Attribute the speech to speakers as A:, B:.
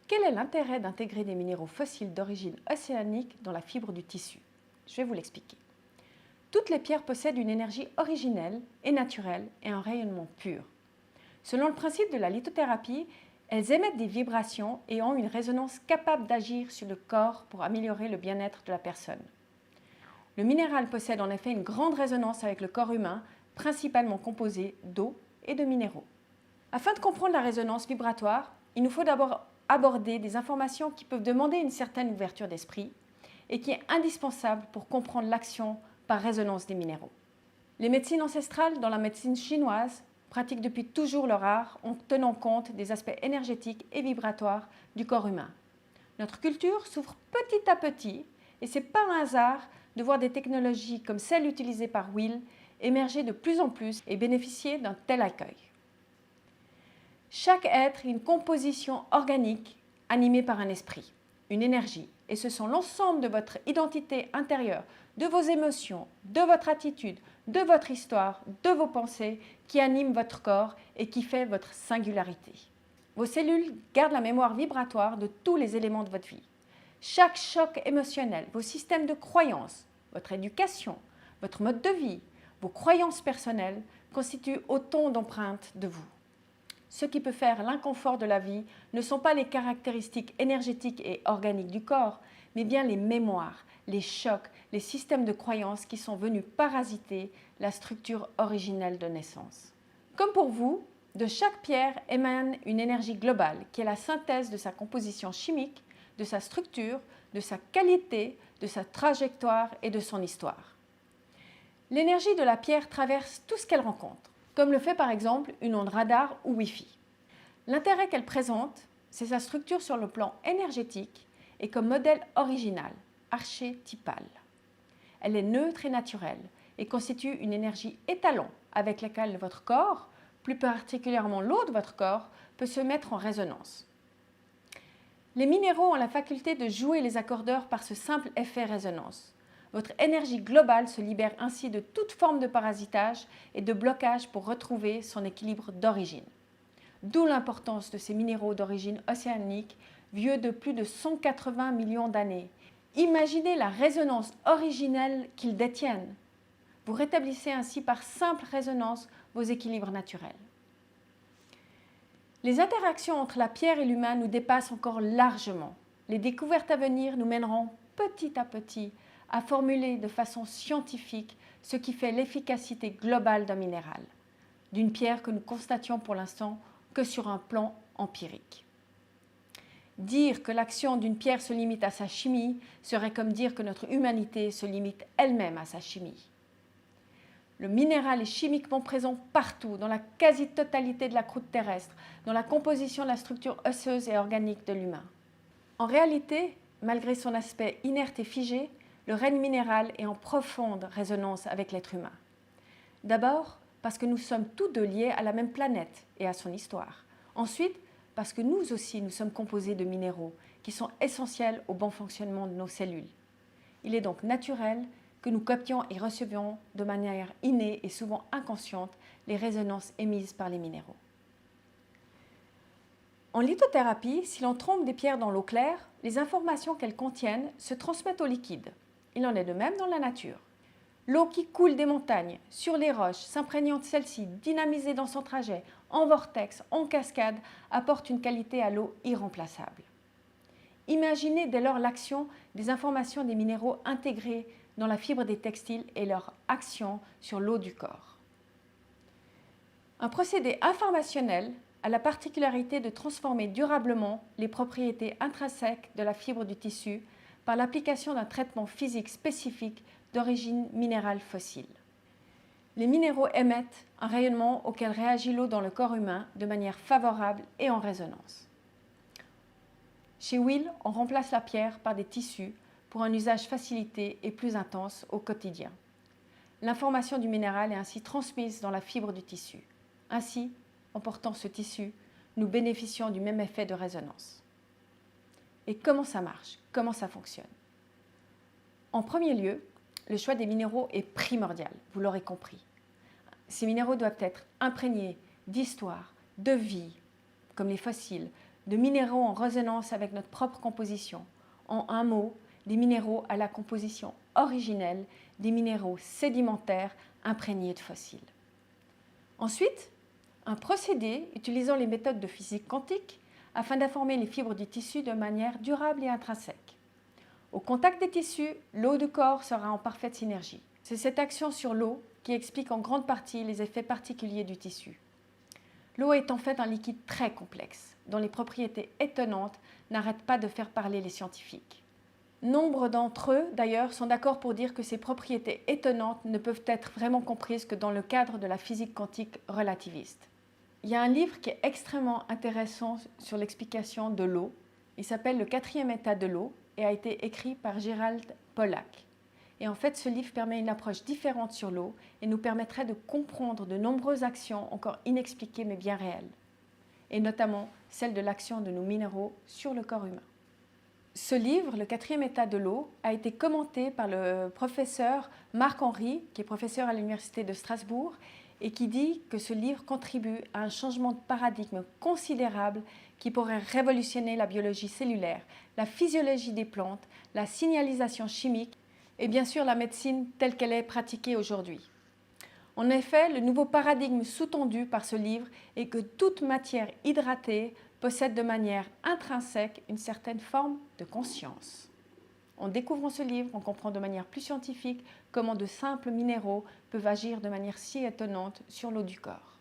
A: Quel est l'intérêt d'intégrer des minéraux fossiles d'origine océanique dans la fibre du tissu? Je vais vous l'expliquer. Toutes les pierres possèdent une énergie originelle et naturelle et un rayonnement pur. Selon le principe de la lithothérapie, elles émettent des vibrations et ont une résonance capable d'agir sur le corps pour améliorer le bien-être de la personne. Le minéral possède en effet une grande résonance avec le corps humain, principalement composé d'eau et de minéraux. Afin de comprendre la résonance vibratoire, il nous faut d'abord aborder des informations qui peuvent demander une certaine ouverture d'esprit et qui est indispensable pour comprendre l'action par résonance des minéraux. Les médecines ancestrales dans la médecine chinoise pratiquent depuis toujours leur art en tenant compte des aspects énergétiques et vibratoires du corps humain. Notre culture s'ouvre petit à petit et ce n'est pas un hasard de voir des technologies comme celles utilisées par Will émerger de plus en plus et bénéficier d'un tel accueil. Chaque être est une composition organique animée par un esprit, une énergie, et ce sont l'ensemble de votre identité intérieure, de vos émotions, de votre attitude, de votre histoire, de vos pensées qui animent votre corps et qui fait votre singularité. Vos cellules gardent la mémoire vibratoire de tous les éléments de votre vie. Chaque choc émotionnel, vos systèmes de croyances, votre éducation, votre mode de vie, vos croyances personnelles constituent autant d'empreintes de vous. Ce qui peut faire l'inconfort de la vie ne sont pas les caractéristiques énergétiques et organiques du corps, mais bien les mémoires, les chocs, les systèmes de croyances qui sont venus parasiter la structure originelle de naissance. Comme pour vous, de chaque pierre émane une énergie globale qui est la synthèse de sa composition chimique, de sa structure, de sa qualité, de sa trajectoire et de son histoire. L'énergie de la pierre traverse tout ce qu'elle rencontre, comme le fait par exemple une onde radar ou Wi-Fi. L'intérêt qu'elle présente, c'est sa structure sur le plan énergétique et comme modèle original, archétypal. Elle est neutre et naturelle et constitue une énergie étalon avec laquelle votre corps, plus particulièrement l'eau de votre corps, peut se mettre en résonance. Les minéraux ont la faculté de jouer les accordeurs par ce simple effet résonance. Votre énergie globale se libère ainsi de toute forme de parasitage et de blocage pour retrouver son équilibre d'origine. D'où l'importance de ces minéraux d'origine océanique, vieux de plus de 180 millions d'années. Imaginez la résonance originelle qu'ils détiennent. Vous rétablissez ainsi par simple résonance vos équilibres naturels. Les interactions entre la pierre et l'humain nous dépassent encore largement. Les découvertes à venir nous mèneront petit à petit à formuler de façon scientifique ce qui fait l'efficacité globale d'un minéral, d'une pierre que nous constations pour l'instant que sur un plan empirique. Dire que l'action d'une pierre se limite à sa chimie serait comme dire que notre humanité se limite elle-même à sa chimie. Le minéral est chimiquement présent partout, dans la quasi-totalité de la croûte terrestre, dans la composition de la structure osseuse et organique de l'humain. En réalité, malgré son aspect inerte et figé, le règne minéral est en profonde résonance avec l'être humain. D'abord, parce que nous sommes tous deux liés à la même planète et à son histoire. Ensuite, parce que nous aussi, nous sommes composés de minéraux qui sont essentiels au bon fonctionnement de nos cellules. Il est donc naturel que nous copions et recevions de manière innée et souvent inconsciente les résonances émises par les minéraux. En lithothérapie, si l'on trempe des pierres dans l'eau claire, les informations qu'elles contiennent se transmettent au liquide. Il en est de même dans la nature. L'eau qui coule des montagnes, sur les roches, s'imprégnant de celles-ci, dynamisée dans son trajet, en vortex, en cascade, apporte une qualité à l'eau irremplaçable. Imaginez dès lors l'action des informations des minéraux intégrés dans la fibre des textiles et leur action sur l'eau du corps. Un procédé informationnel a la particularité de transformer durablement les propriétés intrinsèques de la fibre du tissu par l'application d'un traitement physique spécifique d'origine minérale fossile. Les minéraux émettent un rayonnement auquel réagit l'eau dans le corps humain de manière favorable et en résonance. Chez Will, on remplace la pierre par des tissus pour un usage facilité et plus intense au quotidien. L'information du minéral est ainsi transmise dans la fibre du tissu. Ainsi, en portant ce tissu, nous bénéficions du même effet de résonance. Et comment ça marche? Comment ça fonctionne? En premier lieu, le choix des minéraux est primordial, vous l'aurez compris. Ces minéraux doivent être imprégnés d'histoire, de vie, comme les fossiles, de minéraux en résonance avec notre propre composition. En un mot, des minéraux à la composition originelle, des minéraux sédimentaires imprégnés de fossiles. Ensuite, un procédé utilisant les méthodes de physique quantique afin d'informer les fibres du tissu de manière durable et intrinsèque. Au contact des tissus, l'eau du corps sera en parfaite synergie. C'est cette action sur l'eau qui explique en grande partie les effets particuliers du tissu. L'eau est en fait un liquide très complexe, dont les propriétés étonnantes n'arrêtent pas de faire parler les scientifiques. Nombre d'entre eux, d'ailleurs, sont d'accord pour dire que ces propriétés étonnantes ne peuvent être vraiment comprises que dans le cadre de la physique quantique relativiste. Il y a un livre qui est extrêmement intéressant sur l'explication de l'eau. Il s'appelle Le quatrième état de l'eau et a été écrit par Gerald Pollack. Et en fait, ce livre permet une approche différente sur l'eau et nous permettrait de comprendre de nombreuses actions encore inexpliquées mais bien réelles, et notamment celle de l'action de nos minéraux sur le corps humain. Ce livre, Le quatrième état de l'eau, a été commenté par le professeur Marc Henry, qui est professeur à l'Université de Strasbourg, et qui dit que ce livre contribue à un changement de paradigme considérable qui pourrait révolutionner la biologie cellulaire, la physiologie des plantes, la signalisation chimique et bien sûr la médecine telle qu'elle est pratiquée aujourd'hui. En effet, le nouveau paradigme sous-tendu par ce livre est que toute matière hydratée possède de manière intrinsèque une certaine forme de conscience. En découvrant ce livre, on comprend de manière plus scientifique comment de simples minéraux peuvent agir de manière si étonnante sur l'eau du corps.